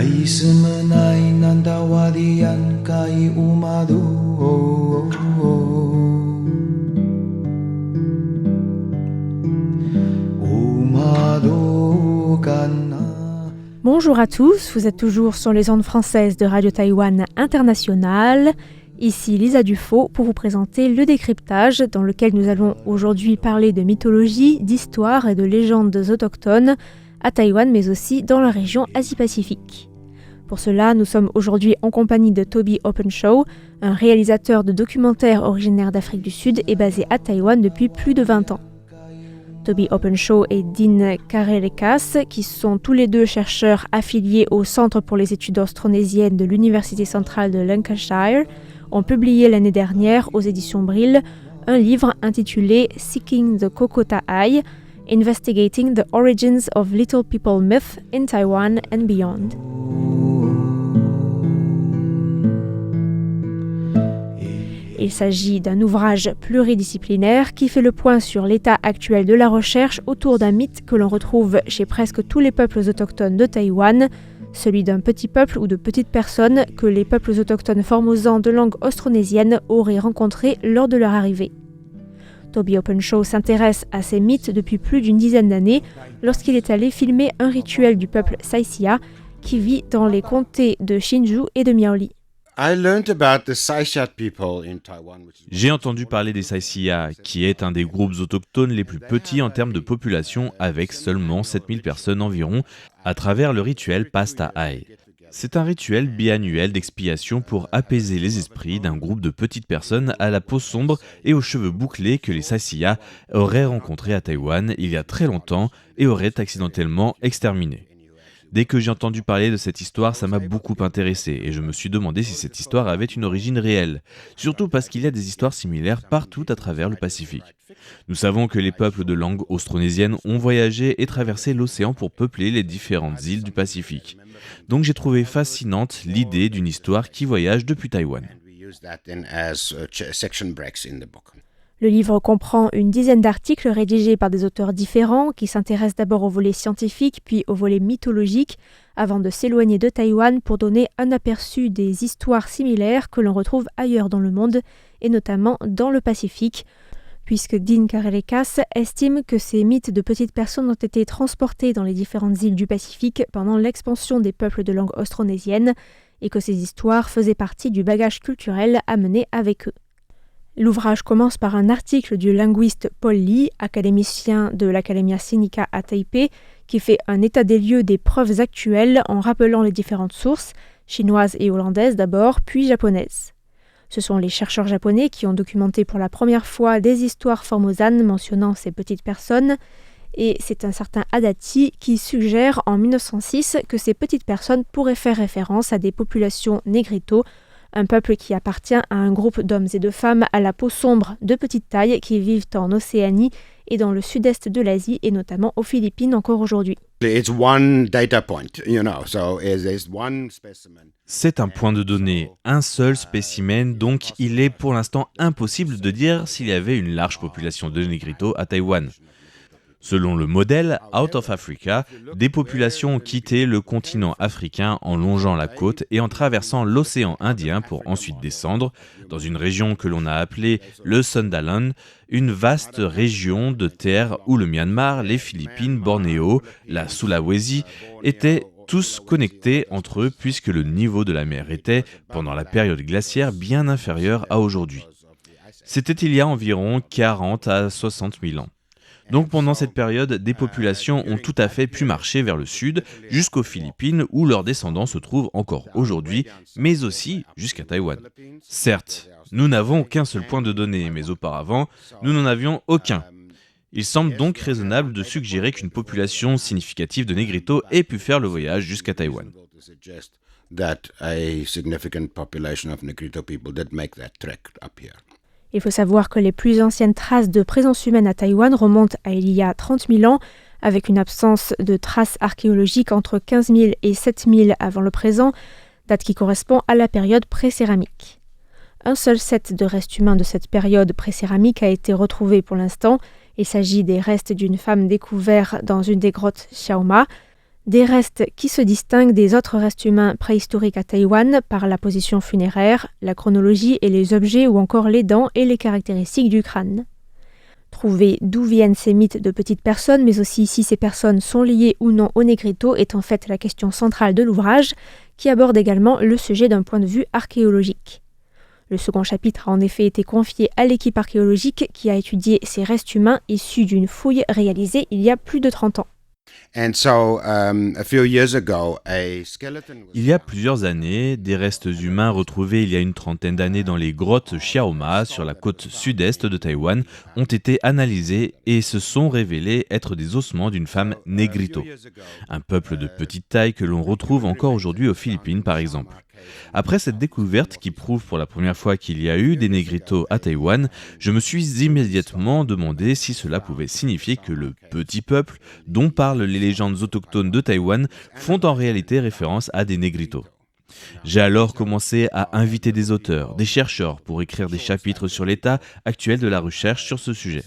Aisemenai nandawadian kai umado. Bonjour à tous, vous êtes toujours sur les ondes françaises de Radio Taïwan International. Ici Lisa Dufaux pour vous présenter le décryptage dans lequel nous allons aujourd'hui parler de mythologie, d'histoire et de légendes autochtones à Taïwan mais aussi dans la région Asie-Pacifique. Pour cela, nous sommes aujourd'hui en compagnie de Toby Openshaw, un réalisateur de documentaires originaire d'Afrique du Sud et basé à Taïwan depuis plus de 20 ans. Toby Openshaw et Dean Karelekas, qui sont tous les deux chercheurs affiliés au Centre pour les études austronésiennes de l'Université centrale de Lancashire, ont publié l'année dernière aux éditions Brill un livre intitulé Seeking the Kokota'ai, Investigating the Origins of Little People Myth in Taiwan and Beyond. Il s'agit d'un ouvrage pluridisciplinaire qui fait le point sur l'état actuel de la recherche autour d'un mythe que l'on retrouve chez presque tous les peuples autochtones de Taïwan, celui d'un petit peuple ou de petites personnes que les peuples autochtones formosans de langue austronésienne auraient rencontrés lors de leur arrivée. Toby Openshaw s'intéresse à ces mythes depuis plus d'une dizaine d'années lorsqu'il est allé filmer un rituel du peuple Saïsia qui vit dans les comtés de Hsinchu et de Miaoli. J'ai entendu parler des Saïsia, qui est un des groupes autochtones les plus petits en termes de population, avec seulement 7000 personnes environ, à travers le rituel Pasta'ai. C'est un rituel biannuel d'expiation pour apaiser les esprits d'un groupe de petites personnes à la peau sombre et aux cheveux bouclés que les Saïsia auraient rencontrés à Taïwan il y a très longtemps et auraient accidentellement exterminés. Dès que j'ai entendu parler de cette histoire, ça m'a beaucoup intéressé et je me suis demandé si cette histoire avait une origine réelle, surtout parce qu'il y a des histoires similaires partout à travers le Pacifique. Nous savons que les peuples de langue austronésienne ont voyagé et traversé l'océan pour peupler les différentes îles du Pacifique. Donc j'ai trouvé fascinante l'idée d'une histoire qui voyage depuis Taïwan. Le livre comprend une dizaine d'articles rédigés par des auteurs différents qui s'intéressent d'abord au volet scientifique puis au volet mythologique avant de s'éloigner de Taïwan pour donner un aperçu des histoires similaires que l'on retrouve ailleurs dans le monde et notamment dans le Pacifique, puisque Dean Karelekas estime que ces mythes de petites personnes ont été transportés dans les différentes îles du Pacifique pendant l'expansion des peuples de langue austronésienne et que ces histoires faisaient partie du bagage culturel amené avec eux. L'ouvrage commence par un article du linguiste Paul Lee, académicien de l'Academia Sinica à Taipei, qui fait un état des lieux des preuves actuelles en rappelant les différentes sources, chinoises et hollandaises d'abord, puis japonaises. Ce sont les chercheurs japonais qui ont documenté pour la première fois des histoires formosanes mentionnant ces petites personnes, et c'est un certain Adati qui suggère en 1906 que ces petites personnes pourraient faire référence à des populations négrito, un peuple qui appartient à un groupe d'hommes et de femmes à la peau sombre de petite taille qui vivent en Océanie et dans le sud-est de l'Asie et notamment aux Philippines encore aujourd'hui. C'est un point de données, un seul spécimen, donc il est pour l'instant impossible de dire s'il y avait une large population de Négrito à Taïwan. Selon le modèle Out of Africa, des populations ont quitté le continent africain en longeant la côte et en traversant l'océan Indien pour ensuite descendre dans une région que l'on a appelée le Sundaland, une vaste région de terre où le Myanmar, les Philippines, Bornéo, la Sulawesi étaient tous connectés entre eux puisque le niveau de la mer était, pendant la période glaciaire, bien inférieur à aujourd'hui. C'était il y a environ 40 à 60 000 ans. Donc pendant cette période, des populations ont tout à fait pu marcher vers le sud, jusqu'aux Philippines où leurs descendants se trouvent encore aujourd'hui, mais aussi jusqu'à Taïwan. Certes, nous n'avons qu'un seul point de données, mais auparavant, nous n'en avions aucun. Il semble donc raisonnable de suggérer qu'une population significative de Négrito ait pu faire le voyage jusqu'à Taïwan. Il faut savoir que les plus anciennes traces de présence humaine à Taïwan remontent à il y a 30 000 ans, avec une absence de traces archéologiques entre 15 000 et 7 000 avant le présent, date qui correspond à la période pré-céramique. Un seul set de restes humains de cette période pré-céramique a été retrouvé pour l'instant. Il s'agit des restes d'une femme découverts dans une des grottes Xiaoma. Des restes qui se distinguent des autres restes humains préhistoriques à Taïwan par la position funéraire, la chronologie et les objets ou encore les dents et les caractéristiques du crâne. Trouver d'où viennent ces mythes de petites personnes, mais aussi si ces personnes sont liées ou non au Négrito est en fait la question centrale de l'ouvrage, qui aborde également le sujet d'un point de vue archéologique. Le second chapitre a en effet été confié à l'équipe archéologique qui a étudié ces restes humains issus d'une fouille réalisée il y a plus de 30 ans. Il y a plusieurs années, des restes humains retrouvés il y a une trentaine d'années dans les grottes Xiaoma sur la côte sud-est de Taïwan ont été analysés et se sont révélés être des ossements d'une femme Négrito, un peuple de petite taille que l'on retrouve encore aujourd'hui aux Philippines par exemple. Après cette découverte qui prouve pour la première fois qu'il y a eu des Négritos à Taïwan, je me suis immédiatement demandé si cela pouvait signifier que le petit peuple dont parlent les légendes autochtones de Taïwan font en réalité référence à des Négritos. J'ai alors commencé à inviter des auteurs, des chercheurs pour écrire des chapitres sur l'état actuel de la recherche sur ce sujet.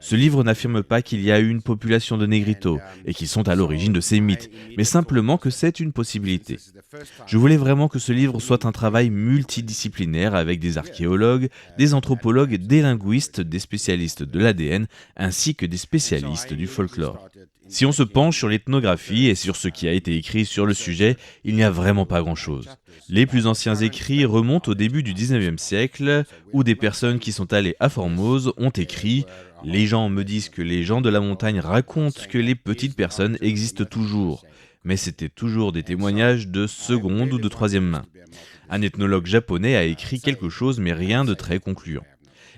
Ce livre n'affirme pas qu'il y a eu une population de Négritos et qu'ils sont à l'origine de ces mythes, mais simplement que c'est une possibilité. Je voulais vraiment que ce livre soit un travail multidisciplinaire avec des archéologues, des anthropologues, des linguistes, des spécialistes de l'ADN, ainsi que des spécialistes du folklore. Si on se penche sur l'ethnographie et sur ce qui a été écrit sur le sujet, il n'y a vraiment pas grand-chose. Les plus anciens écrits remontent au début du 19e siècle, où des personnes qui sont allées à Formose ont écrit « Les gens me disent que les gens de la montagne racontent que les petites personnes existent toujours ». Mais c'était toujours des témoignages de seconde ou de troisième main. Un ethnologue japonais a écrit quelque chose mais rien de très concluant.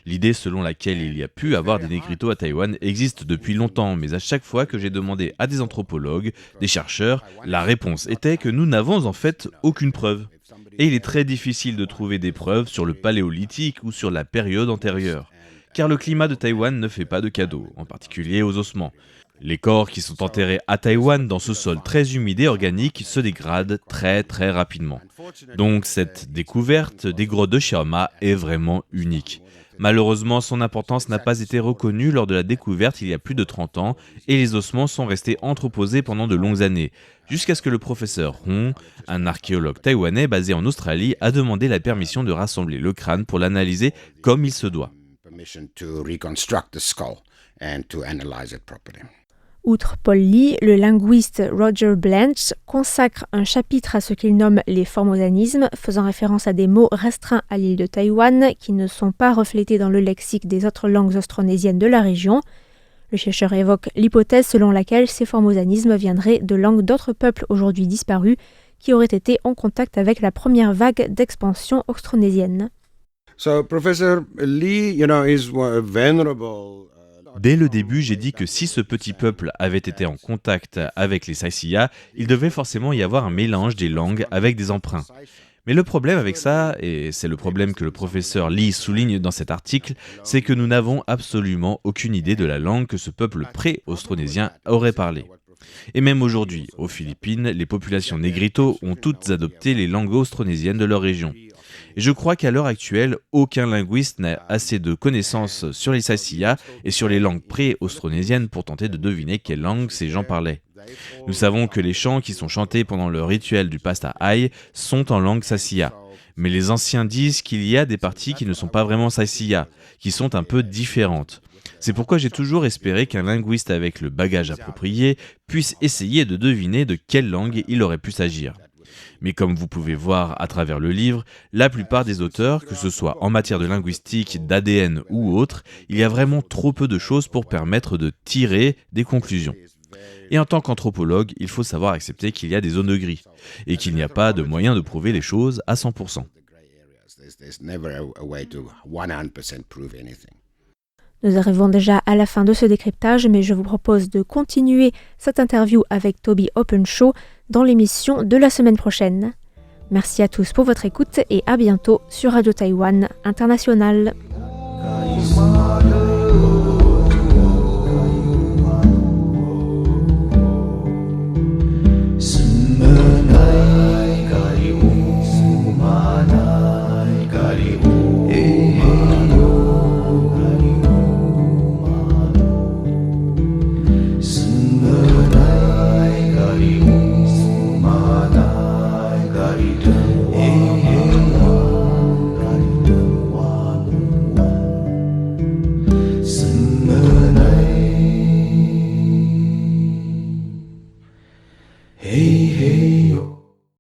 L'idée selon laquelle il y a pu avoir des Négritos à Taïwan existe depuis longtemps, mais à chaque fois que j'ai demandé à des anthropologues, des chercheurs, la réponse était que nous n'avons en fait aucune preuve. Et il est très difficile de trouver des preuves sur le paléolithique ou sur la période antérieure. Car le climat de Taïwan ne fait pas de cadeaux, en particulier aux ossements. Les corps qui sont enterrés à Taïwan dans ce sol très humide et organique se dégradent très rapidement. Donc cette découverte des grottes de Xiaoma est vraiment unique. Malheureusement, son importance n'a pas été reconnue lors de la découverte il y a plus de 30 ans et les ossements sont restés entreposés pendant de longues années, jusqu'à ce que le professeur Hong, un archéologue taïwanais basé en Australie, a demandé la permission de rassembler le crâne pour l'analyser comme il se doit. Outre Paul Lee, le linguiste Roger Blanch consacre un chapitre à ce qu'il nomme les formosanismes, faisant référence à des mots restreints à l'île de Taïwan qui ne sont pas reflétés dans le lexique des autres langues austronésiennes de la région. Le chercheur évoque l'hypothèse selon laquelle ces formosanismes viendraient de langues d'autres peuples aujourd'hui disparus qui auraient été en contact avec la première vague d'expansion austronésienne. So, Professor Lee, is venerable. Dès le début, j'ai dit que si ce petit peuple avait été en contact avec les Saïsiya, il devait forcément y avoir un mélange des langues avec des emprunts. Mais le problème avec ça, et c'est le problème que le professeur Lee souligne dans cet article, c'est que nous n'avons absolument aucune idée de la langue que ce peuple pré-austronésien aurait parlé. Et même aujourd'hui, aux Philippines, les populations Négrito ont toutes adopté les langues austronésiennes de leur région. Et je crois qu'à l'heure actuelle, aucun linguiste n'a assez de connaissances sur les Saïsiya et sur les langues pré-austronésiennes pour tenter de deviner quelle langue ces gens parlaient. Nous savons que les chants qui sont chantés pendant le rituel du pasta aïe sont en langue Saïsiya. Mais les anciens disent qu'il y a des parties qui ne sont pas vraiment Saïsiya, qui sont un peu différentes. C'est pourquoi j'ai toujours espéré qu'un linguiste avec le bagage approprié puisse essayer de deviner de quelle langue il aurait pu s'agir. Mais comme vous pouvez voir à travers le livre, la plupart des auteurs, que ce soit en matière de linguistique, d'ADN ou autre, il y a vraiment trop peu de choses pour permettre de tirer des conclusions. Et en tant qu'anthropologue, il faut savoir accepter qu'il y a des zones gris et qu'il n'y a pas de moyen de prouver les choses à 100%. Nous arrivons déjà à la fin de ce décryptage, mais je vous propose de continuer cette interview avec Toby Openshaw dans l'émission de la semaine prochaine. Merci à tous pour votre écoute et à bientôt sur Radio Taïwan International. Menai karimu Hey